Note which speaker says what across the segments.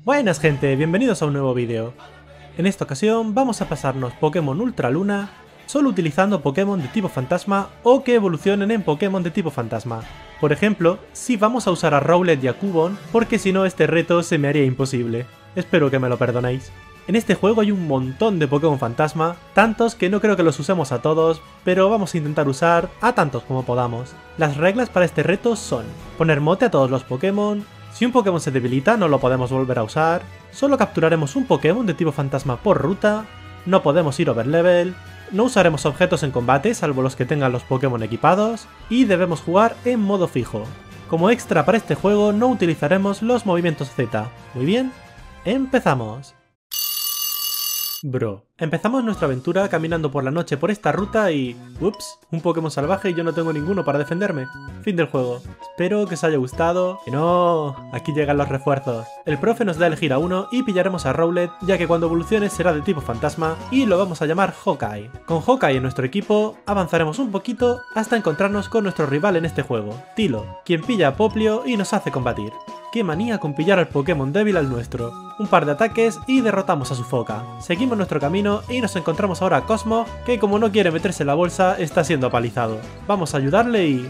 Speaker 1: Buenas gente, bienvenidos a un nuevo vídeo. En esta ocasión vamos a pasarnos Pokémon Ultra Luna solo utilizando Pokémon de tipo fantasma o que evolucionen en Pokémon de tipo fantasma. Por ejemplo, si vamos a usar a Rowlet y a Cubone, porque si no este reto se me haría imposible. Espero que me lo perdonéis. En este juego hay un montón de Pokémon fantasma, tantos que no creo que los usemos a todos, pero vamos a intentar usar a tantos como podamos. Las reglas para este reto son: poner mote a todos los Pokémon. Si un Pokémon se debilita no lo podemos volver a usar, solo capturaremos un Pokémon de tipo fantasma por ruta, no podemos ir overlevel, no usaremos objetos en combate salvo los que tengan los Pokémon equipados, y debemos jugar en modo fijo. Como extra para este juego no utilizaremos los movimientos Z. Muy bien, empezamos. Bro, empezamos nuestra aventura caminando por la noche por esta ruta y... Ups, un Pokémon salvaje y yo no tengo ninguno para defenderme. Fin del juego. Espero que os haya gustado. ¡Que no! Aquí llegan los refuerzos. El profe nos da a elegir a uno y pillaremos a Rowlet, ya que cuando evolucione será de tipo fantasma y lo vamos a llamar Hawkeye. Con Hawkeye en nuestro equipo avanzaremos un poquito hasta encontrarnos con nuestro rival en este juego, Tilo, quien pilla a Poplio y nos hace combatir. ¡Qué manía con pillar al Pokémon débil al nuestro! Un par de ataques y derrotamos a su foca. Seguimos nuestro camino y nos encontramos ahora a Cosmo, que como no quiere meterse en la bolsa, está siendo apalizado. Vamos a ayudarle y...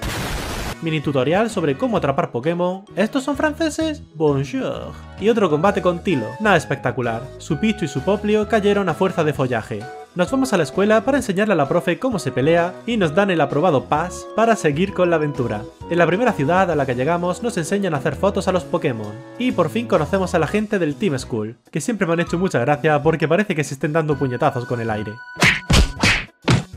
Speaker 1: Mini tutorial sobre cómo atrapar Pokémon. ¿Estos son franceses? Bonjour. Y otro combate con Tilo. Nada espectacular. Su Pichu y su Poplio cayeron a fuerza de follaje. Nos vamos a la escuela para enseñarle a la profe cómo se pelea y nos dan el aprobado pass para seguir con la aventura. En la primera ciudad a la que llegamos nos enseñan a hacer fotos a los Pokémon. Y por fin conocemos a la gente del Team School, que siempre me han hecho mucha gracia porque parece que se estén dando puñetazos con el aire.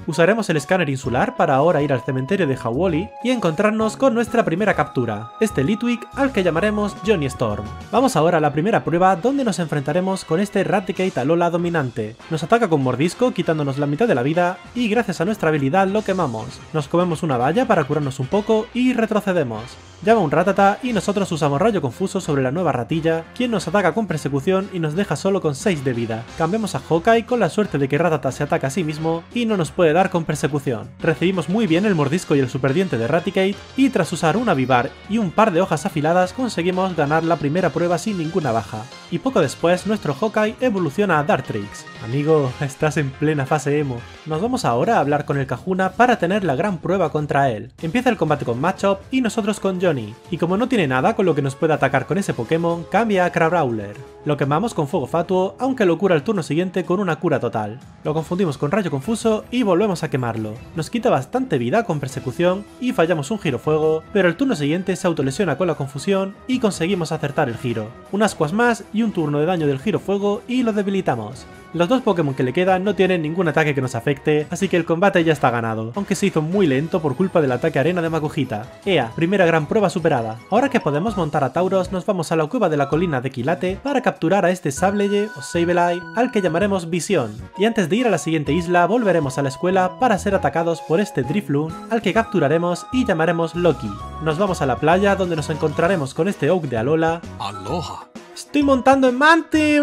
Speaker 1: Usaremos el escáner insular para ahora ir al cementerio de Hau'oli y encontrarnos con nuestra primera captura, este Litwick al que llamaremos Johnny Storm. Vamos ahora a la primera prueba donde nos enfrentaremos con este Raticate Alola dominante. Nos ataca con mordisco quitándonos la mitad de la vida y gracias a nuestra habilidad lo quemamos. Nos comemos una valla para curarnos un poco y retrocedemos. Llama un Rattata y nosotros usamos rayo confuso sobre la nueva ratilla, quien nos ataca con persecución y nos deja solo con 6 de vida. Cambiamos a Hawkeye con la suerte de que Rattata se ataca a sí mismo y no nos puede dar con persecución. Recibimos muy bien el mordisco y el superdiente de Raticate y tras usar un avivar y un par de hojas afiladas conseguimos ganar la primera prueba sin ninguna baja. Y poco después nuestro Hawkeye evoluciona a Dartrix. Amigo, estás en plena fase emo. Nos vamos ahora a hablar con el Kahuna para tener la gran prueba contra él. Empieza el combate con Machop y nosotros con Johnny, y como no tiene nada con lo que nos pueda atacar con ese Pokémon, cambia a Crabrawler. Lo quemamos con Fuego Fatuo, aunque lo cura el turno siguiente con una cura total. Lo confundimos con Rayo Confuso y volvemos a quemarlo. Nos quita bastante vida con persecución y fallamos un Giro Fuego, pero el turno siguiente se autolesiona con la confusión y conseguimos acertar el giro. Unas ascuas más y un turno de daño del Giro Fuego y lo debilitamos. Los dos Pokémon que le quedan no tienen ningún ataque que nos afecte, así que el combate ya está ganado, aunque se hizo muy lento por culpa del ataque arena de Makuhita. Ea, primera gran prueba superada. Ahora que podemos montar a Tauros, nos vamos a la cueva de la colina de Quilate para capturar a este Sableye o Sableye, al que llamaremos Visión. Y antes de ir a la siguiente isla, volveremos a la escuela para ser atacados por este Drifloon, al que capturaremos y llamaremos Loki. Nos vamos a la playa donde nos encontraremos con este Oak de Alola. Aloha. ¡Estoy montando en Mantir!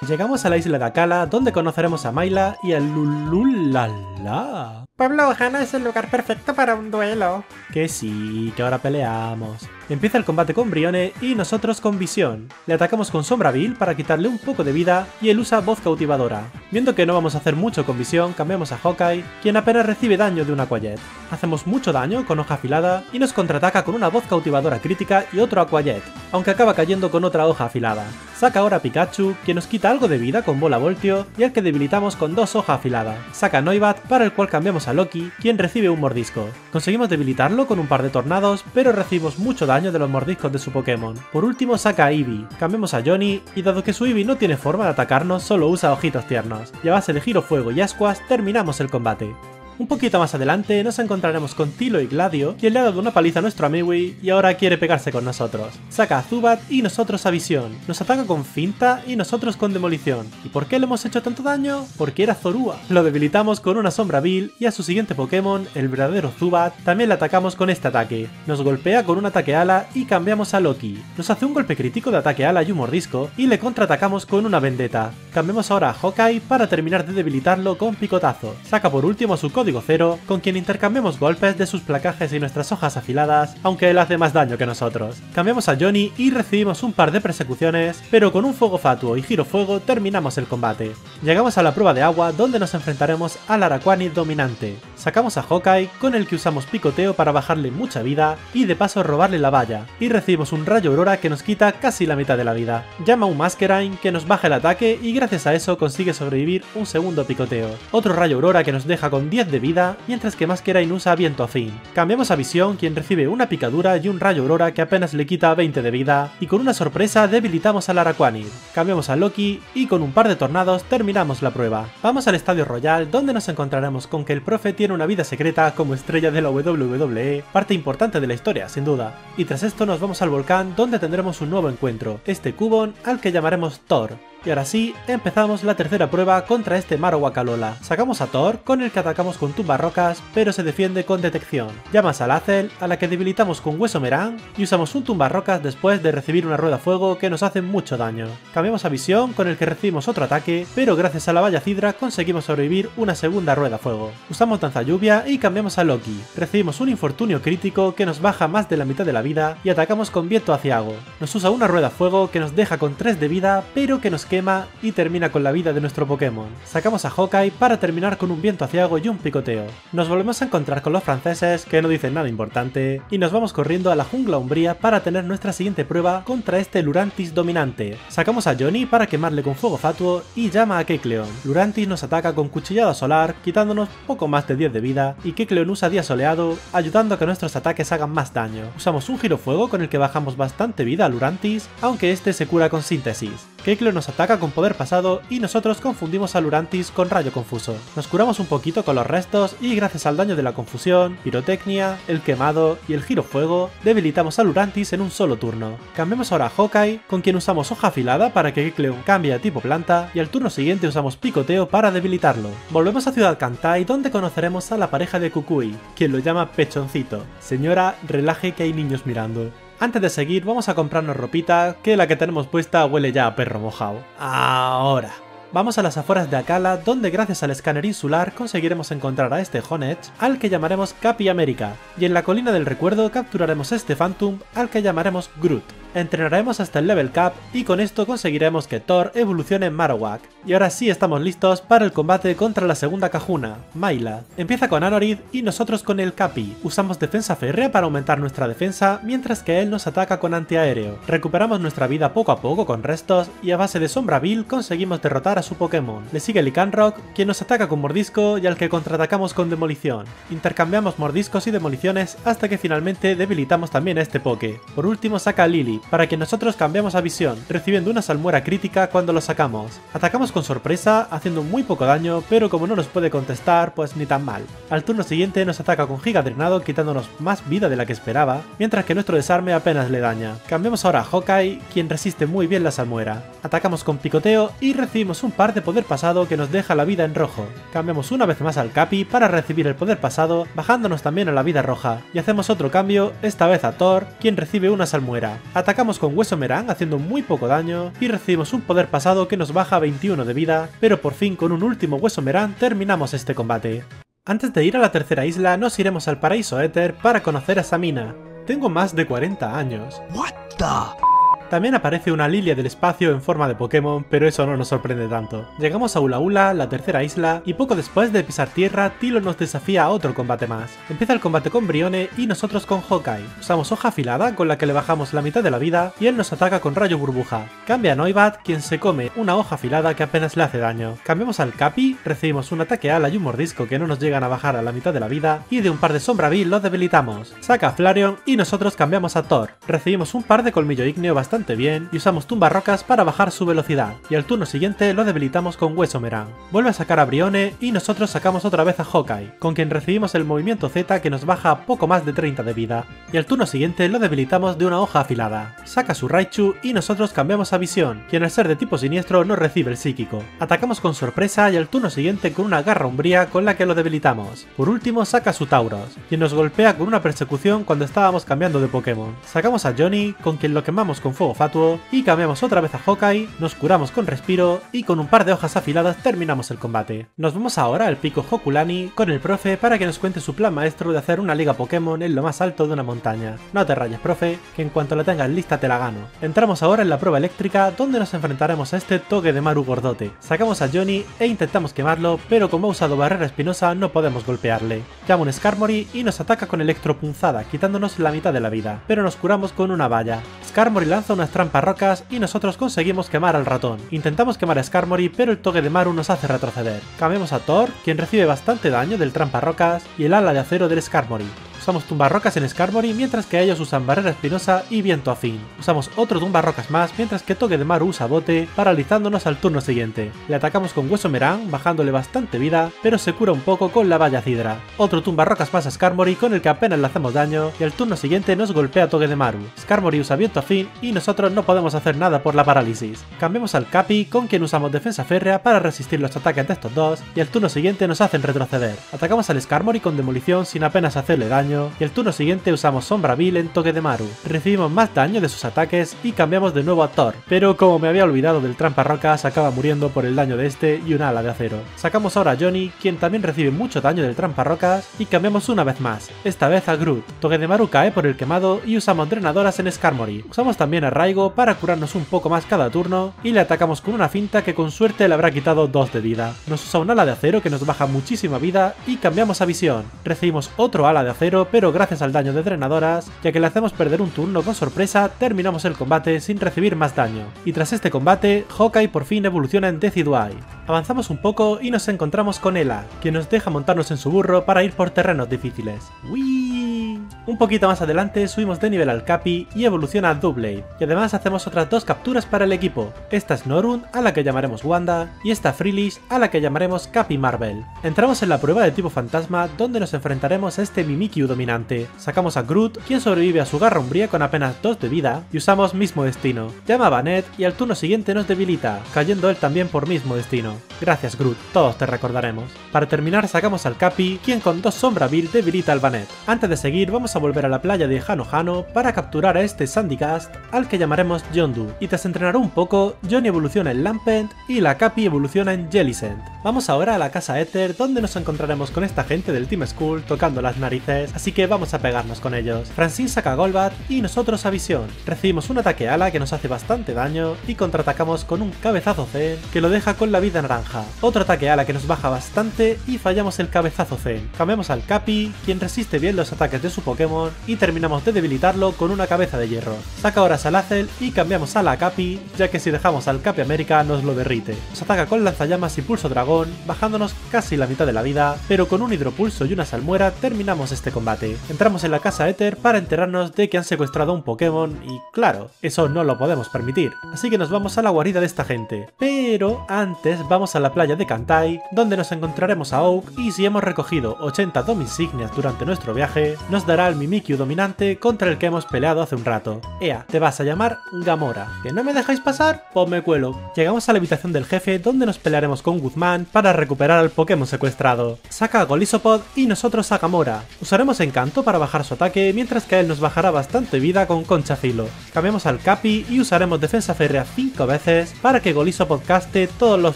Speaker 1: Llegamos a la isla de Akala, donde conoceremos a Mayla y a Lululala.
Speaker 2: Pueblo Ohana es el lugar perfecto para un duelo.
Speaker 1: Que sí, que ahora peleamos. Empieza el combate con Brione y nosotros con Visión. Le atacamos con Sombra Vil para quitarle un poco de vida y él usa Voz Cautivadora. Viendo que no vamos a hacer mucho con Visión, cambiamos a Hawkeye, quien apenas recibe daño de una Aquajet. Hacemos mucho daño con hoja afilada y nos contraataca con una Voz Cautivadora crítica y otro Aquajet, aunque acaba cayendo con otra hoja afilada. Saca ahora a Pikachu, quien nos quita algo de vida con Bola Voltio y al que debilitamos con 2 hoja afilada. Saca a Noibat, para el cual cambiamos a Loki, quien recibe un mordisco. Conseguimos debilitarlo con un par de tornados, pero recibimos mucho daño de los mordiscos de su Pokémon. Por último saca a Eevee, cambiamos a Johnny y dado que su Eevee no tiene forma de atacarnos, solo usa ojitos tiernos. Y a base de Giro Fuego y ascuas terminamos el combate. Un poquito más adelante nos encontraremos con Tilo y Gladio, quien le ha dado una paliza a nuestro Amiwi y ahora quiere pegarse con nosotros. Saca a Zubat y nosotros a Visión. Nos ataca con Finta y nosotros con Demolición. ¿Y por qué le hemos hecho tanto daño? Porque era Zorua. Lo debilitamos con una Sombra Vil y a su siguiente Pokémon, el verdadero Zubat, también le atacamos con este ataque. Nos golpea con un ataque ala y cambiamos a Loki. Nos hace un golpe crítico de ataque ala y un mordisco y le contraatacamos con una Vendetta. Cambiamos ahora a Hawkeye para terminar de debilitarlo con Picotazo. Saca por último a su Código Cero, con quien intercambiamos golpes de sus placajes y nuestras hojas afiladas, aunque él hace más daño que nosotros. Cambiamos a Johnny y recibimos un par de persecuciones, pero con un fuego fatuo y giro fuego terminamos el combate. Llegamos a la prueba de agua, donde nos enfrentaremos al Araquanid dominante. Sacamos a Hawkeye, con el que usamos picoteo para bajarle mucha vida y de paso robarle la valla, y recibimos un rayo aurora que nos quita casi la mitad de la vida. Llama a un Masquerain que nos baja el ataque y gracias a eso consigue sobrevivir un segundo picoteo. Otro rayo aurora que nos deja con 10 de vida, mientras que Masquerain usa viento afín. Cambiamos a Visión, quien recibe una picadura y un rayo aurora que apenas le quita 20 de vida, y con una sorpresa debilitamos al Araquanid. Cambiamos a Loki y con un par de tornados terminamos la prueba. Vamos al Estadio Royal, donde nos encontraremos con que el profe tiene una vida secreta como estrella de la WWE, parte importante de la historia sin duda. Y tras esto nos vamos al volcán, donde tendremos un nuevo encuentro, este Cubone al que llamaremos Thor. Y ahora sí, empezamos la tercera prueba contra este Marowak Alola. Sacamos a Thor, con el que atacamos con tumbarrocas, pero se defiende con detección. Llamas a Lazel, a la que debilitamos con Hueso Merán, y usamos un tumbarrocas después de recibir una rueda fuego que nos hace mucho daño. Cambiamos a Visión, con el que recibimos otro ataque, pero gracias a la valla Cidra conseguimos sobrevivir una segunda rueda fuego. Usamos danza lluvia y cambiamos a Loki. Recibimos un infortunio crítico que nos baja más de la mitad de la vida y atacamos con viento aciago. Nos usa una rueda fuego que nos deja con 3 de vida, pero que nos quema y termina con la vida de nuestro Pokémon. Sacamos a Hawkeye para terminar con un viento aciago y un picoteo. Nos volvemos a encontrar con los franceses, que no dicen nada importante, y nos vamos corriendo a la jungla umbría para tener nuestra siguiente prueba contra este Lurantis dominante. Sacamos a Johnny para quemarle con fuego fatuo y llama a Kecleon. Lurantis nos ataca con cuchillada solar, quitándonos poco más de 10 de vida, y Kecleon usa día soleado, ayudando a que nuestros ataques hagan más daño. Usamos un giro fuego con el que bajamos bastante vida a Lurantis, aunque este se cura con síntesis. Kecleon nos ataca con poder pasado y nosotros confundimos a Lurantis con rayo confuso. Nos curamos un poquito con los restos y gracias al daño de la confusión, pirotecnia, el quemado y el giro fuego, debilitamos a Lurantis en un solo turno. Cambiamos ahora a Hawkeye, con quien usamos hoja afilada para que Kecleon cambie a tipo planta, y al turno siguiente usamos picoteo para debilitarlo. Volvemos a Ciudad Kantai, donde conoceremos a la pareja de Kukui, quien lo llama Pechoncito. Señora, relaje que hay niños mirando. Antes de seguir vamos a comprarnos ropita, que la que tenemos puesta huele ya a perro mojado. Ahora vamos a las afueras de Akala, donde gracias al escáner insular conseguiremos encontrar a este Honedge, al que llamaremos Capi América, y en la colina del recuerdo capturaremos este Phantom, al que llamaremos Groot. Entrenaremos hasta el level cap y con esto conseguiremos que Thor evolucione en Marowak. Y ahora sí estamos listos para el combate contra la segunda Kahuna, Mayla. Empieza con Anorid y nosotros con el Capi. Usamos defensa férrea para aumentar nuestra defensa, mientras que él nos ataca con antiaéreo. Recuperamos nuestra vida poco a poco con restos y a base de Sombra Vil conseguimos derrotar a su Pokémon. Le sigue Lycanroc, quien nos ataca con mordisco y al que contraatacamos con demolición. Intercambiamos mordiscos y demoliciones hasta que finalmente debilitamos también a este Poké. Por último saca a Lily, para que nosotros cambiamos a Visión, recibiendo una salmuera crítica cuando lo sacamos. Atacamos con sorpresa, haciendo muy poco daño, pero como no nos puede contestar, pues ni tan mal. Al turno siguiente nos ataca con Giga Drenado, quitándonos más vida de la que esperaba, mientras que nuestro desarme apenas le daña. Cambiamos ahora a Hawkeye, quien resiste muy bien la salmuera. Atacamos con picoteo y recibimos un par de poder pasado que nos deja la vida en rojo. Cambiamos una vez más al Capi para recibir el poder pasado, bajándonos también a la vida roja. Y hacemos otro cambio, esta vez a Thor, quien recibe una salmuera. Atacamos con Hueso Merán haciendo muy poco daño y recibimos un poder pasado que nos baja 21 de vida, pero por fin con un último Hueso Merán terminamos este combate. Antes de ir a la tercera isla nos iremos al Paraíso Éter para conocer a Samina. Tengo más de 40 años. What the... También aparece una Lilia del espacio en forma de Pokémon, pero eso no nos sorprende tanto. Llegamos a Ula Ula, la tercera isla, y poco después de pisar tierra, Tilo nos desafía a otro combate más. Empieza el combate con Brione y nosotros con Hawkeye. Usamos hoja afilada con la que le bajamos la mitad de la vida y él nos ataca con rayo burbuja. Cambia a Noibat, quien se come una hoja afilada que apenas le hace daño. Cambiamos al Capi, recibimos un ataque ala y un mordisco que no nos llegan a bajar a la mitad de la vida, y de un par de Sombra Vil lo debilitamos. Saca a Flareon y nosotros cambiamos a Thor. Recibimos un par de colmillo ígneo bastante bien y usamos tumbarrocas para bajar su velocidad, y al turno siguiente lo debilitamos con Hueso Merán. Vuelve a sacar a Brione y nosotros sacamos otra vez a Hawkeye, con quien recibimos el movimiento Z que nos baja poco más de 30 de vida, y al turno siguiente lo debilitamos de una hoja afilada. Saca su Raichu y nosotros cambiamos a Visión, quien al ser de tipo siniestro no recibe el psíquico. Atacamos con sorpresa y al turno siguiente con una garra umbría con la que lo debilitamos. Por último saca su Tauros, quien nos golpea con una persecución cuando estábamos cambiando de Pokémon. Sacamos a Johnny, con quien lo quemamos con fuego fuego fatuo y cambiamos otra vez a Hawkeye, nos curamos con respiro y con un par de hojas afiladas terminamos el combate. Nos vamos ahora al pico Hokulani con el profe para que nos cuente su plan maestro de hacer una liga Pokémon en lo más alto de una montaña. No te rayes, profe, que en cuanto la tengas lista te la gano. Entramos ahora en la prueba eléctrica donde nos enfrentaremos a este Togedemaru gordote. Sacamos a Johnny e intentamos quemarlo, pero como ha usado barrera espinosa no podemos golpearle. Llama un Skarmory y nos ataca con electropunzada, quitándonos la mitad de la vida, pero nos curamos con una valla. Skarmory lanza unas trampas rocas y nosotros conseguimos quemar al ratón. Intentamos quemar a Skarmory, pero el Togedemaru nos hace retroceder. Cambiamos a Thor, quien recibe bastante daño del trampa rocas y el ala de acero del Skarmory. Usamos tumbarrocas en Skarmory mientras que ellos usan barrera espinosa y viento afín. Usamos otro tumbarrocas más mientras que Togedemaru usa bote, paralizándonos al turno siguiente. Le atacamos con hueso Merán, bajándole bastante vida, pero se cura un poco con la valla Cidra. Otro tumbarrocas más a Skarmory con el que apenas le hacemos daño y al turno siguiente nos golpea Togedemaru. Skarmory usa viento afín y nosotros no podemos hacer nada por la parálisis. Cambiamos al Capi con quien usamos defensa férrea para resistir los ataques de estos dos y al turno siguiente nos hacen retroceder. Atacamos al Skarmory con demolición sin apenas hacerle daño y el turno siguiente usamos Sombra Vil en Togedemaru. Recibimos más daño de sus ataques y cambiamos de nuevo a Thor, pero como me había olvidado del trampa rocas acaba muriendo por el daño de este y una ala de acero. Sacamos ahora a Johnny, quien también recibe mucho daño del trampa rocas y cambiamos una vez más, esta vez a Groot. Togedemaru cae por el quemado y usamos drenadoras en Skarmory. Usamos también a Raigo para curarnos un poco más cada turno y le atacamos con una finta que con suerte le habrá quitado 2 de vida. Nos usa un ala de acero que nos baja muchísima vida y cambiamos a visión. Recibimos otro ala de acero, pero gracias al daño de drenadoras, ya que le hacemos perder un turno con sorpresa, terminamos el combate sin recibir más daño. Y tras este combate, Hawkeye por fin evoluciona en Decidueye. Avanzamos un poco y nos encontramos con Ela, quien nos deja montarnos en su burro para ir por terrenos difíciles. ¡Uy! Un poquito más adelante subimos de nivel al Capi y evoluciona a Doublade, y además hacemos otras 2 capturas para el equipo. Esta es Norun, a la que llamaremos Wanda, y esta Freelish, a la que llamaremos Capi Marvel. Entramos en la prueba de tipo fantasma, donde nos enfrentaremos a este Mimikyu dominante. Sacamos a Groot, quien sobrevive a su garra umbría con apenas 2 de vida, y usamos mismo destino. Llama a Banette y al turno siguiente nos debilita, cayendo él también por mismo destino. Gracias Groot, todos te recordaremos. Para terminar sacamos al Capi, quien con 2 Sombra Vil debilita al Banette. Antes de seguir vamos a volver a la playa de Hano Hano para capturar a este Sandygast, al que llamaremos Yondu, y tras entrenar un poco, Johnny evoluciona en Lampent y la Capi evoluciona en Jellicent. Vamos ahora a la casa Ether, donde nos encontraremos con esta gente del Team Skull tocando las narices, así que vamos a pegarnos con ellos. Francine saca a Golbat y nosotros a Visión. Recibimos un ataque ala que nos hace bastante daño y contraatacamos con un cabezazo Zen que lo deja con la vida naranja. Otro ataque ala que nos baja bastante y fallamos el cabezazo Zen. Cambiamos al Capi, quien resiste bien los ataques de su Pokémon y terminamos de debilitarlo con una cabeza de hierro. Saca ahora Salazzle y cambiamos a la Capi, ya que si dejamos al Capi América nos lo derrite. Nos ataca con lanzallamas y pulso dragón, bajándonos casi la mitad de la vida, pero con un hidropulso y una salmuera terminamos este combate. Entramos en la casa Ether para enterarnos de que han secuestrado a un Pokémon y claro, eso no lo podemos permitir, así que nos vamos a la guarida de esta gente. Pero antes vamos a la playa de Kantai, donde nos encontraremos a Oak y si hemos recogido 80 Dominsignias durante nuestro viaje, nos dará el Mimikyu dominante contra el que hemos peleado hace un rato. Ea, te vas a llamar Gamora. ¿Que no me dejáis pasar? Pues me cuelo. Llegamos a la habitación del jefe donde nos pelearemos con Guzmán para recuperar al Pokémon secuestrado. Saca a Golisopod y nosotros a Gamora. Usaremos Encanto para bajar su ataque, mientras que a él nos bajará bastante vida con Concha Filo. Cambiamos al Capi y usaremos defensa férrea 5 veces para que Golisopod caste todos los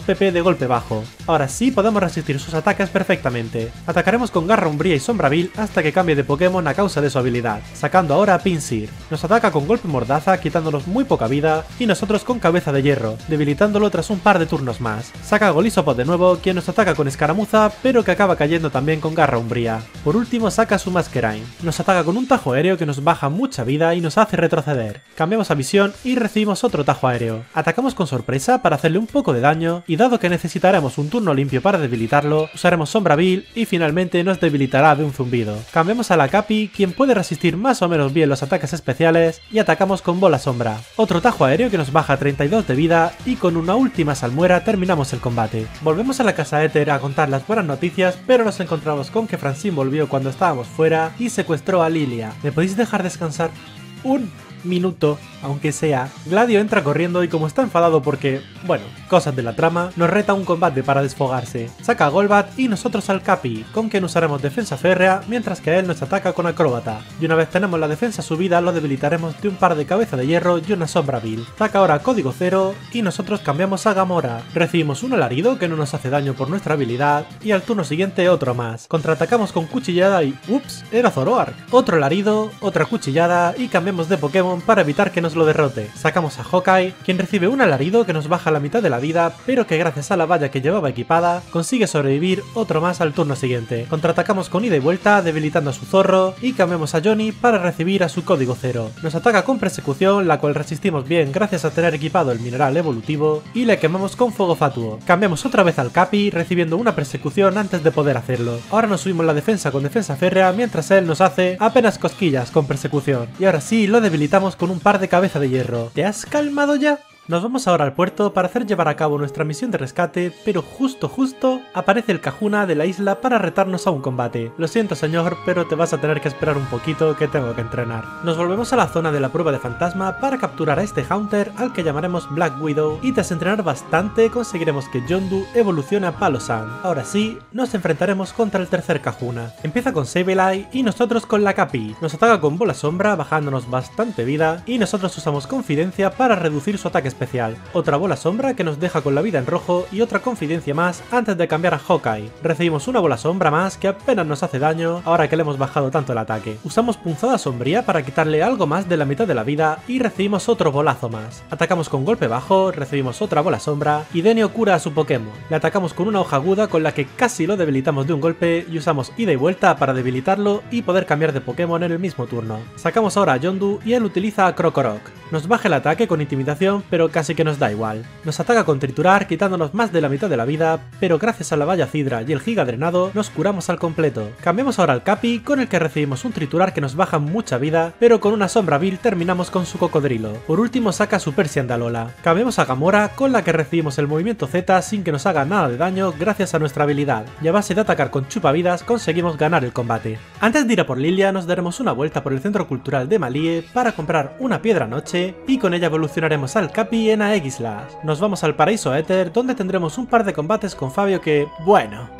Speaker 1: PP de golpe bajo. Ahora sí podemos resistir sus ataques perfectamente. Atacaremos con Garra Umbría y Sombra Vil hasta que cambie de Pokémon a causa de su habilidad, sacando ahora a Pinsir. Nos ataca con golpe mordaza quitándonos muy poca vida y nosotros con cabeza de hierro, debilitándolo tras un par de turnos más. Saca a Golisopod de nuevo, quien nos ataca con escaramuza pero que acaba cayendo también con Garra Umbría. Por último saca a su Masquerain. Nos ataca con un tajo aéreo que nos baja mucha vida y nos hace retroceder. Cambiamos a visión y recibimos otro tajo aéreo. Atacamos con sorpresa para hacerle un poco de daño y dado que necesitaremos un turno limpio para debilitarlo, usaremos Sombra Vil y finalmente nos debilitará de un zumbido. Cambiamos a la Capi, quien puede resistir más o menos bien los ataques especiales y atacamos con Bola Sombra. Otro tajo aéreo que nos baja 32 de vida y con una última salmuera terminamos el combate. Volvemos a la casa Ether a contar las buenas noticias, pero nos encontramos con que Francine volvió cuando estábamos fuera y secuestró a Lilia. ¿Me podéis dejar descansar un minuto, aunque sea. Gladio entra corriendo y como está enfadado porque, bueno, cosas de la trama, nos reta un combate para desfogarse. Saca a Golbat y nosotros al Capi, con quien usaremos defensa férrea mientras que él nos ataca con acróbata. Y una vez tenemos la defensa subida lo debilitaremos de un par de cabeza de hierro y una sombra vil. Saca ahora código 0 y nosotros cambiamos a Gamora. Recibimos un alarido que no nos hace daño por nuestra habilidad y al turno siguiente otro más. Contraatacamos con cuchillada y ¡ups! Era Zoroark. Otro alarido, otra cuchillada y cambiamos de Pokémon para evitar que nos lo derrote. Sacamos a Hawkeye, quien recibe un alarido que nos baja la mitad de la vida, pero que gracias a la valla que llevaba equipada consigue sobrevivir otro más al turno siguiente. Contraatacamos con ida y vuelta debilitando a su zorro y cambiamos a Johnny para recibir a su código 0. Nos ataca con persecución, la cual resistimos bien gracias a tener equipado el mineral evolutivo y le quemamos con fuego fatuo. Cambiamos otra vez al Capi recibiendo una persecución antes de poder hacerlo. Ahora nos subimos la defensa con defensa férrea mientras él nos hace apenas cosquillas con persecución. Y ahora sí lo debilitamos con un par de cabeza de hierro. ¿Te has calmado ya? Nos vamos ahora al puerto para hacer llevar a cabo nuestra misión de rescate, pero justo aparece el Kahuna de la isla para retarnos a un combate. Lo siento señor, pero te vas a tener que esperar un poquito que tengo que entrenar. Nos volvemos a la zona de la prueba de fantasma para capturar a este Haunter al que llamaremos Black Widow y tras entrenar bastante conseguiremos que Yondu evolucione a Palossand. Ahora sí, nos enfrentaremos contra el tercer Kahuna. Empieza con Sableye y nosotros con la Capi. Nos ataca con bola sombra bajándonos bastante vida y nosotros usamos confidencia para reducir su ataque especial. Otra bola sombra que nos deja con la vida en rojo y otra confidencia más antes de cambiar a Hawkeye. Recibimos una bola sombra más que apenas nos hace daño ahora que le hemos bajado tanto el ataque. Usamos punzada sombría para quitarle algo más de la mitad de la vida y recibimos otro bolazo más. Atacamos con golpe bajo, recibimos otra bola sombra y Denio cura a su Pokémon. Le atacamos con una hoja aguda con la que casi lo debilitamos de un golpe y usamos ida y vuelta para debilitarlo y poder cambiar de Pokémon en el mismo turno. Sacamos ahora a Yondu y él utiliza a Krokorok. Nos baja el ataque con intimidación pero casi que nos da igual. Nos ataca con triturar quitándonos más de la mitad de la vida, pero gracias a la valla Cidra y el giga drenado nos curamos al completo. Cambiamos ahora al Capi con el que recibimos un triturar que nos baja mucha vida, pero con una sombra vil terminamos con su cocodrilo. Por último saca su Persian de Alola. Cambiamos a Gamora con la que recibimos el movimiento Z sin que nos haga nada de daño gracias a nuestra habilidad, y a base de atacar con chupavidas conseguimos ganar el combate. Antes de ir a por Lilia nos daremos una vuelta por el centro cultural de Malie para comprar una piedra noche y con ella evolucionaremos al Capi en Aegislash. Nos vamos al paraíso Éter donde tendremos un par de combates con Fabio que, bueno...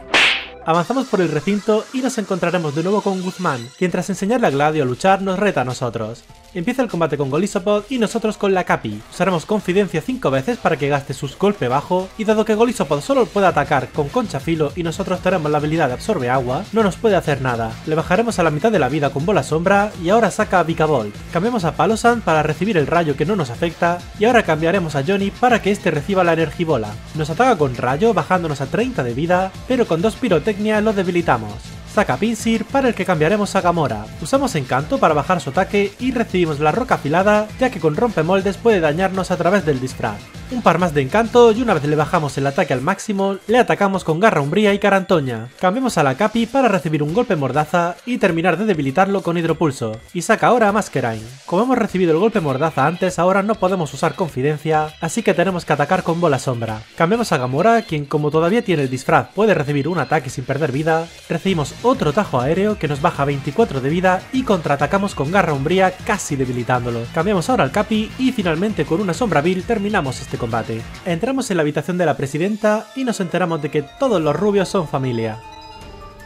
Speaker 1: Avanzamos por el recinto y nos encontraremos de nuevo con Guzmán, quien tras enseñarle a Gladio a luchar nos reta a nosotros. Empieza el combate con Golisopod y nosotros con la Capi. Usaremos confidencia 5 veces para que gaste sus golpe bajo y dado que Golisopod solo puede atacar con concha filo y nosotros tenemos la habilidad de absorbe agua, no nos puede hacer nada. Le bajaremos a la mitad de la vida con bola sombra y ahora saca a Vikavolt. Cambiamos a Palossand para recibir el rayo que no nos afecta y ahora cambiaremos a Johnny para que este reciba la energibola. Nos ataca con rayo bajándonos a 30 de vida, pero con 2 pirotecnia lo debilitamos. Saca Pinsir para el que cambiaremos a Gamora. Usamos encanto para bajar su ataque y recibimos la roca afilada ya que con rompemoldes puede dañarnos a través del disfraz. Un par más de encanto y una vez le bajamos el ataque al máximo, le atacamos con garra umbría y carantoña. Cambiamos a la Capi para recibir un golpe mordaza y terminar de debilitarlo con hidropulso. Y saca ahora a Masquerain. Como hemos recibido el golpe mordaza antes, ahora no podemos usar confidencia, así que tenemos que atacar con bola sombra. Cambiamos a Gamora, quien como todavía tiene el disfraz puede recibir un ataque sin perder vida. Recibimos otro tajo aéreo que nos baja 24 de vida y contraatacamos con garra umbría casi debilitándolo. Cambiamos ahora al Capi y finalmente con una sombra vil terminamos este combate. Entramos en la habitación de la presidenta y nos enteramos de que todos los rubios son familia.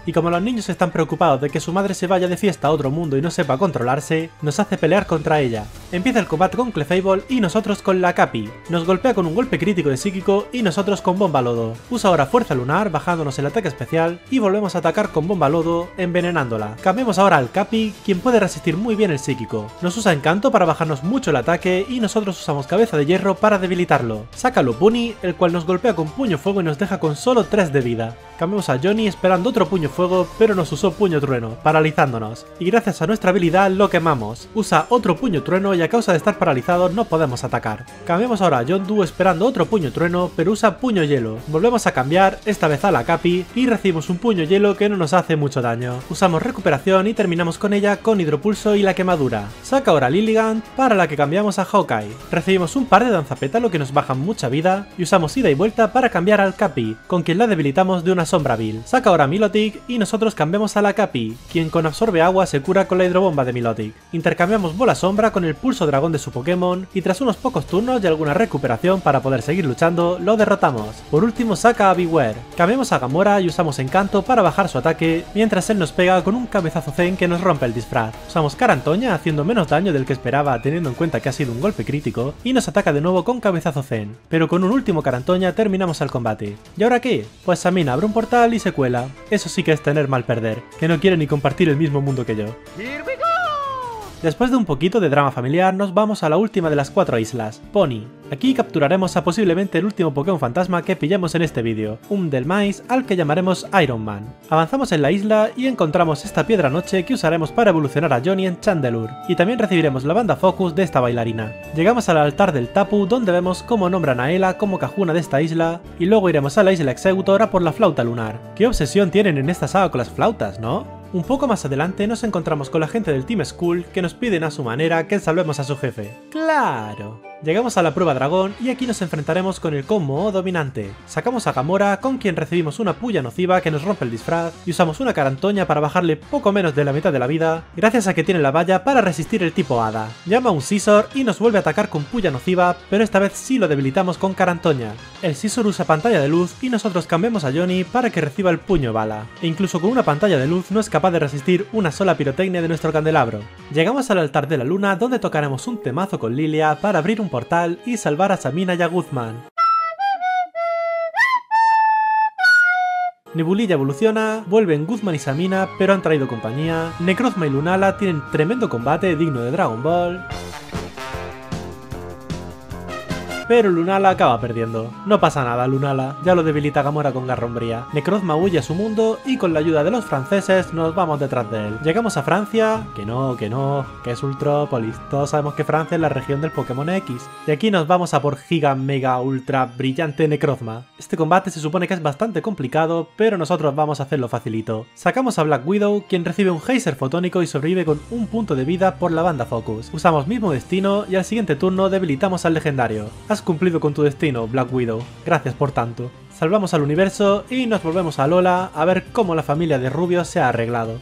Speaker 1: Y como los niños están preocupados de que su madre se vaya de fiesta a otro mundo y no sepa controlarse, nos hace pelear contra ella. Empieza el combate con Clefable y nosotros con la Capi. Nos golpea con un golpe crítico de psíquico y nosotros con bomba lodo. Usa ahora fuerza lunar bajándonos el ataque especial y volvemos a atacar con bomba lodo envenenándola. Cambiamos ahora al Capi, quien puede resistir muy bien el psíquico. Nos usa encanto para bajarnos mucho el ataque y nosotros usamos cabeza de hierro para debilitarlo. Saca Lupuni, el cual nos golpea con puño fuego y nos deja con solo 3 de vida. Cambiamos a Johnny esperando otro puño fuego, pero nos usó puño trueno, paralizándonos. Y gracias a nuestra habilidad lo quemamos. Usa otro puño trueno y a causa de estar paralizado no podemos atacar. Cambiamos ahora a Yondu esperando otro puño trueno, pero usa puño hielo. Volvemos a cambiar, esta vez a la Capi, y recibimos un puño hielo que no nos hace mucho daño. Usamos recuperación y terminamos con ella con hidropulso y la quemadura. Saca ahora Lilligant, para la que cambiamos a Hawkeye. Recibimos un par de danzapétalo que nos bajan mucha vida, y usamos ida y vuelta para cambiar al Capi, con quien la debilitamos de una sombra vil. Saca ahora Milotic y nosotros cambiamos a la Capi, quien con absorbe agua se cura con la hidrobomba de Milotic. Intercambiamos bola sombra con el pulso dragón de su Pokémon y tras unos pocos turnos y alguna recuperación para poder seguir luchando, lo derrotamos. Por último saca a Bewear. Cambiamos a Gamora y usamos encanto para bajar su ataque, mientras él nos pega con un cabezazo zen que nos rompe el disfraz. Usamos Carantoña haciendo menos daño del que esperaba teniendo en cuenta que ha sido un golpe crítico y nos ataca de nuevo con cabezazo zen, pero con un último Carantoña terminamos el combate. ¿Y ahora qué? Pues Samina abre un portal y se cuela. Eso sí que es tener mal perder, que no quiere ni compartir el mismo mundo que yo. Después de un poquito de drama familiar nos vamos a la última de las 4 islas, Pony. Aquí capturaremos a posiblemente el último Pokémon fantasma que pillamos en este vídeo, un Delmais al que llamaremos Iron Man. Avanzamos en la isla y encontramos esta piedra noche que usaremos para evolucionar a Johnny en Chandelure, y también recibiremos la banda Focus de esta bailarina. Llegamos al altar del Tapu donde vemos cómo nombran a Ela como Kahuna de esta isla, y luego iremos a la isla Exeggutor a por la flauta lunar. ¿Qué obsesión tienen en esta saga con las flautas, no? Un poco más adelante nos encontramos con la gente del Team Skull que nos piden a su manera que salvemos a su jefe. ¡Claro! Llegamos a la prueba dragón y aquí nos enfrentaremos con el Como dominante. Sacamos a Gamora, con quien recibimos una puya nociva que nos rompe el disfraz, y usamos una Carantoña para bajarle poco menos de la mitad de la vida, gracias a que tiene la valla para resistir el tipo hada. Llama a un Scizor y nos vuelve a atacar con puya nociva, pero esta vez sí lo debilitamos con Carantoña. El Scizor usa pantalla de luz y nosotros cambiamos a Johnny para que reciba el puño bala, e incluso con una pantalla de luz no es capaz de resistir una sola pirotecnia de nuestro candelabro. Llegamos al altar de la luna donde tocaremos un temazo con Lilia para abrir un portal y salvar a Samina y a Guzmán. Nebulilla evoluciona, vuelven Guzmán y Samina pero han traído compañía, Necrozma y Lunala tienen tremendo combate digno de Dragon Ball, pero Lunala acaba perdiendo. No pasa nada, Lunala, ya lo debilita Gamora con Garrombría. Necrozma huye a su mundo y con la ayuda de los franceses nos vamos detrás de él. Llegamos a Francia, que es Ultrópolis. Todos sabemos que Francia es la región del Pokémon X. Y aquí nos vamos a por Giga Mega Ultra Brillante Necrozma. Este combate se supone que es bastante complicado, pero nosotros vamos a hacerlo facilito. Sacamos a Black Widow, quien recibe un geyser fotónico y sobrevive con un punto de vida por la banda Focus. Usamos mismo destino y al siguiente turno debilitamos al legendario. Has cumplido con tu destino, Black Widow. Gracias por tanto. Salvamos al universo y nos volvemos a Lola a ver cómo la familia de Rubio se ha arreglado.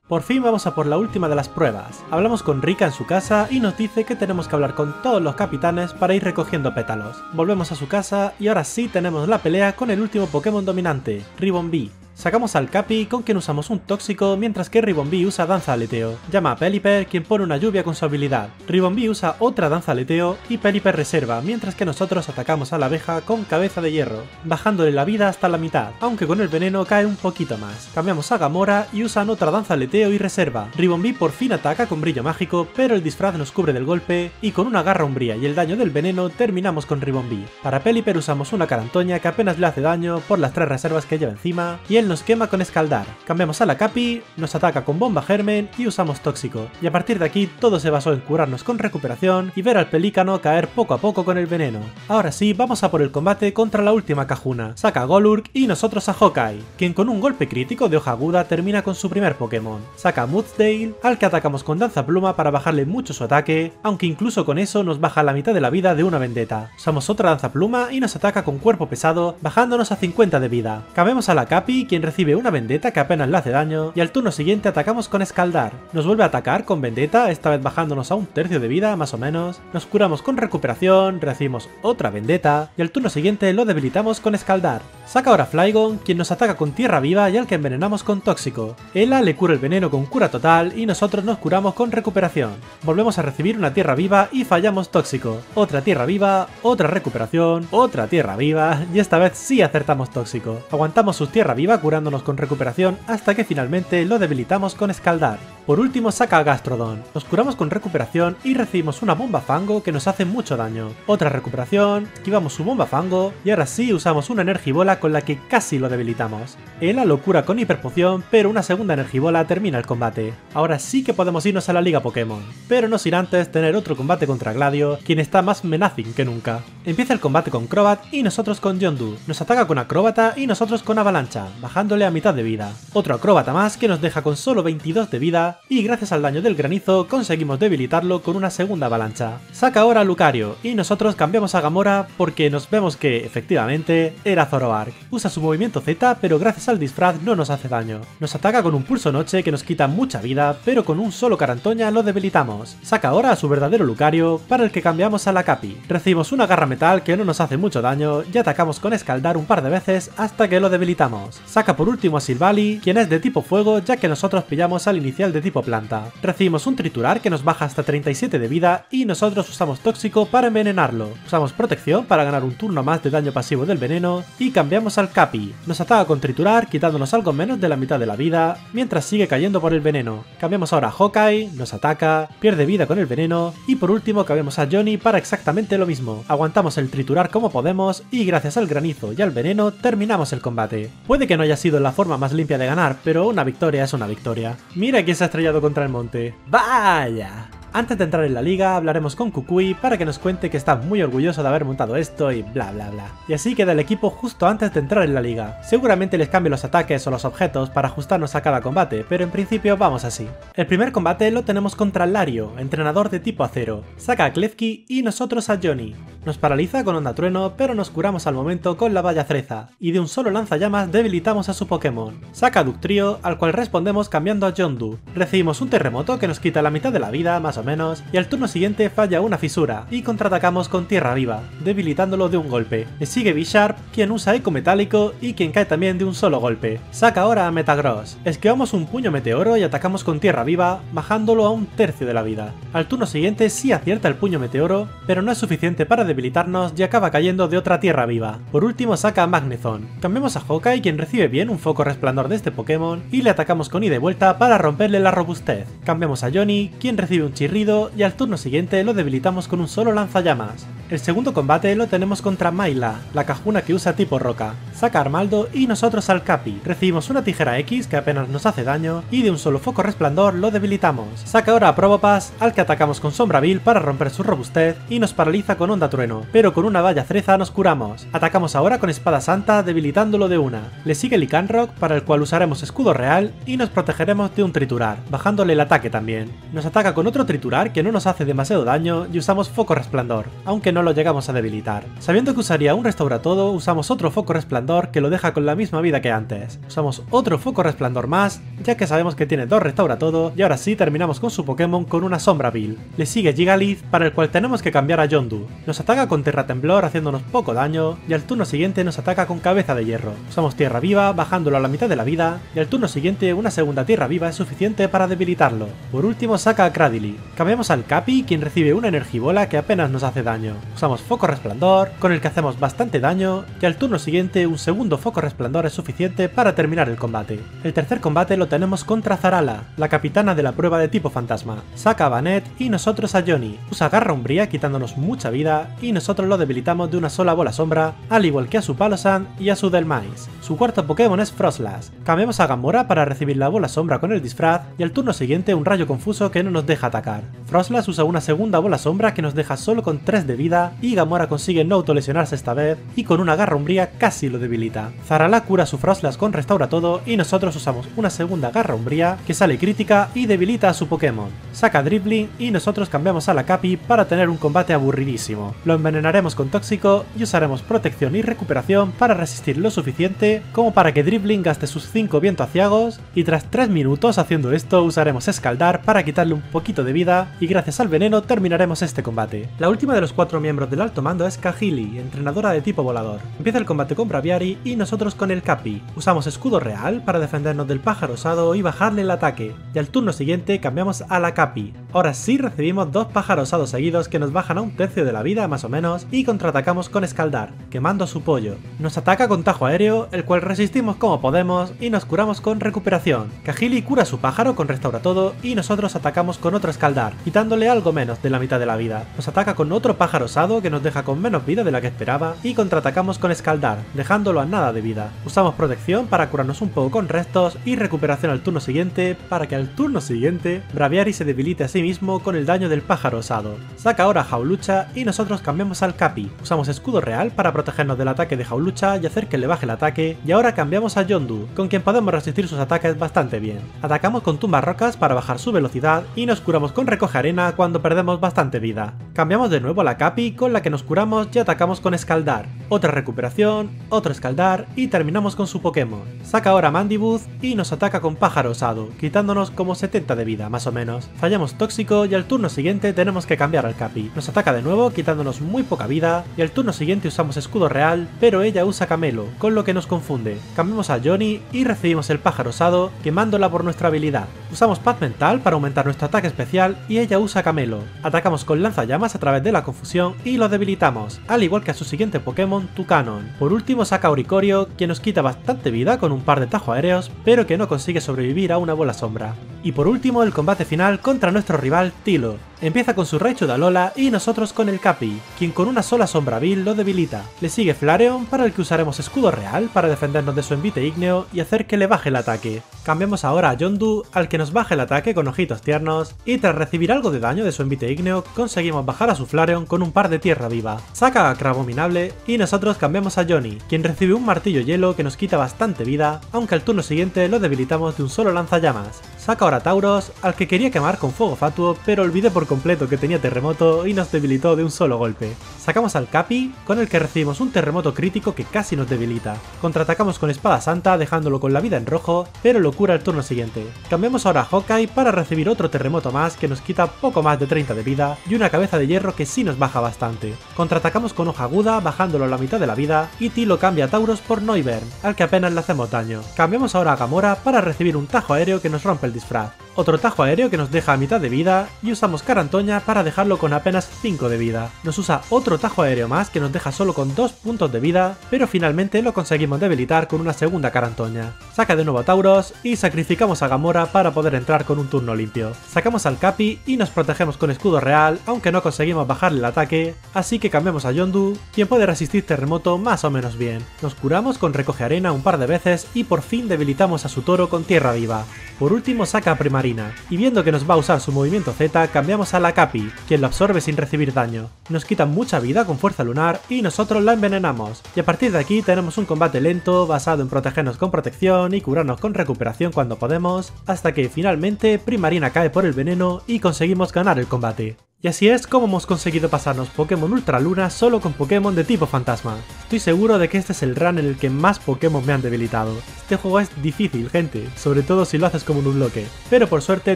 Speaker 1: Por fin vamos a por la última de las pruebas. Hablamos con Rika en su casa y nos dice que tenemos que hablar con todos los capitanes para ir recogiendo pétalos. Volvemos a su casa y ahora sí tenemos la pelea con el último Pokémon dominante, Ribombee. Sacamos al Capi, con quien usamos un tóxico, mientras que Ribombee usa danza aleteo. Llama a Pelipper, quien pone una lluvia con su habilidad. Ribombee usa otra danza aleteo y Pelipper reserva, mientras que nosotros atacamos a la abeja con cabeza de hierro, bajándole la vida hasta la mitad, aunque con el veneno cae un poquito más. Cambiamos a Gamora y usan otra danza aleteo y reserva. Ribombee por fin ataca con brillo mágico, pero el disfraz nos cubre del golpe y con una garra umbría y el daño del veneno terminamos con Ribombee. Para Pelipper usamos una Carantoña que apenas le hace daño por las 3 reservas que lleva encima y él nos quema con escaldar. Cambiamos a la Capi, nos ataca con bomba germen y usamos tóxico. Y a partir de aquí todo se basó en curarnos con recuperación y ver al pelícano caer poco a poco con el veneno. Ahora sí, vamos a por el combate contra la última Kahuna. Saca a Golurk y nosotros a Hawkeye, quien con un golpe crítico de hoja aguda termina con su primer Pokémon. Saca a Mudsdale, al que atacamos con danza pluma para bajarle mucho su ataque, aunque incluso con eso nos baja la mitad de la vida de una vendetta. Usamos otra danza pluma y nos ataca con cuerpo pesado, bajándonos a 50 de vida. Cambiamos a la Capi, quien recibe una vendetta que apenas le hace daño, y al turno siguiente atacamos con escaldar. Nos vuelve a atacar con vendetta, esta vez bajándonos a 1/3 de vida más o menos. Nos curamos con recuperación, recibimos otra vendetta y al turno siguiente lo debilitamos con escaldar. Saca ahora Flygon, quien nos ataca con tierra viva y al que envenenamos con tóxico. Ela le cura el veneno con cura total y nosotros nos curamos con recuperación. Volvemos a recibir una tierra viva y fallamos tóxico. Otra tierra viva, otra recuperación, otra tierra viva y esta vez sí acertamos tóxico. Aguantamos su tierra viva curándonos con recuperación hasta que finalmente lo debilitamos con escaldar. Por último saca a Gastrodon. Nos curamos con recuperación y recibimos una bomba fango que nos hace mucho daño. Otra recuperación, esquivamos su bomba fango y ahora sí usamos una energibola con la que casi lo debilitamos. Ela lo cura con hiperpoción, pero una segunda energibola termina el combate. Ahora sí que podemos irnos a la liga Pokémon, pero no sin antes tener otro combate contra Gladio, quien está más menacing que nunca. Empieza el combate con Crobat y nosotros con Yondu. Nos ataca con Acróbata y nosotros con Avalancha, bajándole a mitad de vida. Otro Acróbata más que nos deja con solo 22 de vida vida y gracias al daño del granizo conseguimos debilitarlo con una segunda avalancha. Saca ahora a Lucario y nosotros cambiamos a Gamora porque nos vemos que efectivamente era Zoroark. Usa su movimiento Z pero gracias al disfraz no nos hace daño. Nos ataca con un pulso noche que nos quita mucha vida pero con un solo Carantoña lo debilitamos. Saca ahora a su verdadero Lucario para el que cambiamos a la Capi. Recibimos una garra metal que no nos hace mucho daño y atacamos con escaldar un par de veces hasta que lo debilitamos. Saca por último a Silvally, quien es de tipo fuego ya que nosotros pillamos al inicial de tipo planta. Recibimos un triturar que nos baja hasta 37 de vida y nosotros usamos tóxico para envenenarlo. Usamos protección para ganar un turno más de daño pasivo del veneno y cambiamos al Capi. Nos ataca con triturar quitándonos algo menos de la mitad de la vida mientras sigue cayendo por el veneno. Cambiamos ahora a Hawkeye, nos ataca, pierde vida con el veneno y por último cambiamos a Johnny para exactamente lo mismo. Aguantamos el triturar como podemos y gracias al granizo y al veneno terminamos el combate. Puede que no haya sido la forma más limpia de ganar, pero una victoria es una victoria. Mira quién se ha estrellado contra el monte. ¡Vaya! Antes de entrar en la liga hablaremos con Kukui para que nos cuente que está muy orgulloso de haber montado esto y bla bla bla. Y así queda el equipo justo antes de entrar en la liga. Seguramente les cambie los ataques o los objetos para ajustarnos a cada combate, pero en principio vamos así. El primer combate lo tenemos contra Lario, entrenador de tipo acero. Saca a Klefki y nosotros a Johnny. Nos paraliza con onda trueno, pero nos curamos al momento con la valla Freza, y de un solo lanzallamas debilitamos a su Pokémon. Saca a Dugtrio, al cual respondemos cambiando a Yondu. Recibimos un terremoto que nos quita la mitad de la vida, más o menos, y al turno siguiente falla una fisura, y contraatacamos con Tierra Viva, debilitándolo de un golpe. Le sigue B-Sharp, quien usa Eco Metálico y quien cae también de un solo golpe. Saca ahora a Metagross. Esquivamos un puño meteoro y atacamos con Tierra Viva, bajándolo a un tercio de la vida. Al turno siguiente sí acierta el puño meteoro, pero no es suficiente para debilitarnos y acaba cayendo de otra Tierra Viva. Por último saca a Magnezone. Cambiamos a Hawkeye, quien recibe bien un foco resplandor de este Pokémon, y le atacamos con ida y vuelta para romperle la robustez. Cambiamos a Johnny, quien recibe un chirrido, y al turno siguiente lo debilitamos con un solo lanzallamas. El segundo combate lo tenemos contra Mayla, la cajuna que usa tipo roca. Saca a Armaldo y nosotros al Capi. Recibimos una tijera X que apenas nos hace daño y de un solo foco resplandor lo debilitamos. Saca ahora a Probopass, al que atacamos con Sombraville para romper su robustez y nos paraliza con onda trueno, pero con una valla Freza nos curamos. Atacamos ahora con Espada Santa debilitándolo de una. Le sigue Lycanroc, para el cual usaremos escudo real y nos protegeremos de un triturar, bajándole el ataque también. Nos ataca con otro triturar que no nos hace demasiado daño y usamos foco resplandor, aunque no lo llegamos a debilitar. Sabiendo que usaría un restauratodo, usamos otro foco resplandor que lo deja con la misma vida que antes. Usamos otro foco resplandor más, ya que sabemos que tiene dos restauratodo y ahora sí terminamos con su Pokémon con una Sombraville. Le sigue Gigalith, para el cual tenemos que cambiar a Yondu. Nos ataca con Terra Temblor haciéndonos poco daño y al turno siguiente nos ataca con Cabeza de Hierro. Usamos Tierra Viva bajándolo a la mitad de la vida y al turno siguiente una segunda Tierra Viva es suficiente para debilitarlo. Por último saca a Cradily. Cambiamos al Capi, quien recibe una Energibola que apenas nos hace daño. Usamos foco resplandor, con el que hacemos bastante daño y al turno siguiente un segundo foco resplandor es suficiente para terminar el combate. El tercer combate lo tenemos contra Zarala, la capitana de la prueba de tipo fantasma. Saca a Banette y nosotros a Johnny. Usa Garra Umbría quitándonos mucha vida y nosotros lo debilitamos de una sola bola sombra, al igual que a su Palossand y a su Delmise. Su cuarto Pokémon es Froslass. Cambiamos a Gamora para recibir la bola sombra con el disfraz y al turno siguiente un rayo confuso que no nos deja atacar. Froslass usa una segunda bola sombra que nos deja solo con 3 de vida y Gamora consigue no autolesionarse esta vez y con una Garra Umbría casi lo debilita. Zarala cura su Froslass con Restauratodo y nosotros usamos una segunda Garra Umbría que sale crítica y debilita a su Pokémon. Saca Dribbling y nosotros cambiamos a la Capi para tener un combate aburridísimo. Lo envenenaremos con tóxico y usaremos protección y recuperación para resistir lo suficiente como para que Dribbling gaste sus 5 viento aciagos y tras 3 minutos haciendo esto usaremos escaldar para quitarle un poquito de vida y gracias al veneno terminaremos este combate. La última de los 4 miembros del alto mando es Kahili, entrenadora de tipo volador. Empieza el combate con Braviary y nosotros con el Capi. Usamos escudo real para defendernos del pájaro osado y bajarle el ataque, y al turno siguiente cambiamos a la Capi. Ahora sí recibimos 2 pájaros osados seguidos que nos bajan a un tercio de la vida más o menos y contraatacamos con escaldar, quemando su pollo. Nos ataca con tajo aéreo, el cual resistimos como podemos y nos curamos con recuperación. Kahili cura su pájaro con restauratodo y nosotros atacamos con otro escaldar, quitándole algo menos de la mitad de la vida. Nos ataca con otro pájaro osado osado que nos deja con menos vida de la que esperaba y contraatacamos con escaldar, dejándolo a nada de vida. Usamos protección para curarnos un poco con restos y recuperación al turno siguiente para que al turno siguiente Braviary se debilite a sí mismo con el daño del pájaro osado. Saca ahora Jaulucha y nosotros cambiamos al Capi. Usamos escudo real para protegernos del ataque de Jaulucha y hacer que le baje el ataque, y ahora cambiamos a Yondu, con quien podemos resistir sus ataques bastante bien. Atacamos con tumbas rocas para bajar su velocidad y nos curamos con recoge arena cuando perdemos bastante vida. Cambiamos de nuevo a la Capi, con la que nos curamos y atacamos con escaldar. Otra recuperación, otro escaldar y terminamos con su Pokémon. Saca ahora Mandibuzz y nos ataca con pájaro osado, quitándonos como 70 de vida más o menos. Fallamos tóxico y al turno siguiente tenemos que cambiar al Capi. Nos ataca de nuevo quitándonos muy poca vida y al turno siguiente usamos escudo real, pero ella usa Camelo, con lo que nos confunde. Cambiamos a Johnny y recibimos el pájaro osado, quemándola por nuestra habilidad. Usamos paz mental para aumentar nuestro ataque especial y ella usa Camelo. Atacamos con lanzallamas a través de la confusión y lo debilitamos, al igual que a su siguiente Pokémon, Tucanon. Por último saca Oricorio, quien nos quita bastante vida con un par de tajos aéreos, pero que no consigue sobrevivir a una bola sombra. Y por último el combate final contra nuestro rival Tilo. Empieza con su Raichu de Alola y nosotros con el Capi, quien con una sola sombra vil lo debilita. Le sigue Flareon, para el que usaremos escudo real para defendernos de su envite ígneo y hacer que le baje el ataque. Cambiamos ahora a Yondu, al que nos baja el ataque con ojitos tiernos, y tras recibir algo de daño de su envite ígneo conseguimos bajar a su Flareon con un par de tierra viva. Saca a Crabominable y nosotros cambiamos a Johnny, quien recibe un martillo hielo que nos quita bastante vida, aunque al turno siguiente lo debilitamos de un solo lanzallamas. Saca ahora a Tauros, al que quería quemar con fuego fatuo, pero olvidé por completo que tenía terremoto y nos debilitó de un solo golpe. Sacamos al Capi, con el que recibimos un terremoto crítico que casi nos debilita. Contraatacamos con Espada Santa dejándolo con la vida en rojo, pero lo cura el turno siguiente. Cambiamos ahora a Hawkeye para recibir otro terremoto más que nos quita poco más de 30 de vida y una cabeza de hierro que sí nos baja bastante. Contraatacamos con Hoja Aguda bajándolo a la mitad de la vida y Tilo cambia a Tauros por Noivern, al que apenas le hacemos daño. Cambiamos ahora a Gamora para recibir un tajo aéreo que nos rompe el disfraz. Otro tajo aéreo que nos deja a mitad de vida y usamos Carantoña para dejarlo con apenas 5 de vida. Nos usa otro tajo aéreo más que nos deja solo con 2 puntos de vida, pero finalmente lo conseguimos debilitar con una segunda Carantoña. Saca de nuevo a Tauros y sacrificamos a Gamora para poder entrar con un turno limpio. Sacamos al Capi y nos protegemos con escudo real, aunque no conseguimos bajarle el ataque, así que cambiamos a Yondu, quien puede resistir terremoto más o menos bien. Nos curamos con recoge arena un par de veces y por fin debilitamos a su toro con tierra viva. Por último saca a Primarina, y viendo que nos va a usar su movimiento Z, cambiamos a la Capi, quien lo absorbe sin recibir daño. Nos quita mucha vida con fuerza lunar y nosotros la envenenamos, y a partir de aquí tenemos un combate lento basado en protegernos con protección y curarnos con recuperación cuando podemos, hasta que finalmente Primarina cae por el veneno y conseguimos ganar el combate. Y así es como hemos conseguido pasarnos Pokémon Ultra Luna solo con Pokémon de tipo fantasma. Estoy seguro de que este es el run en el que más Pokémon me han debilitado. Este juego es difícil, gente, sobre todo si lo haces como en un bloque, pero por suerte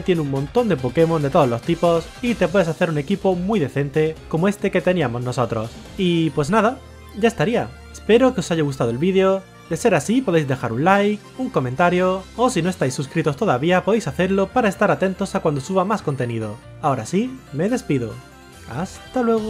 Speaker 1: tiene un montón de Pokémon de todos los tipos y te puedes hacer un equipo muy decente como este que teníamos nosotros. Y pues nada, ya estaría. Espero que os haya gustado el vídeo. De ser así podéis dejar un like, un comentario, o si no estáis suscritos todavía podéis hacerlo para estar atentos a cuando suba más contenido. Ahora sí, me despido. ¡Hasta luego!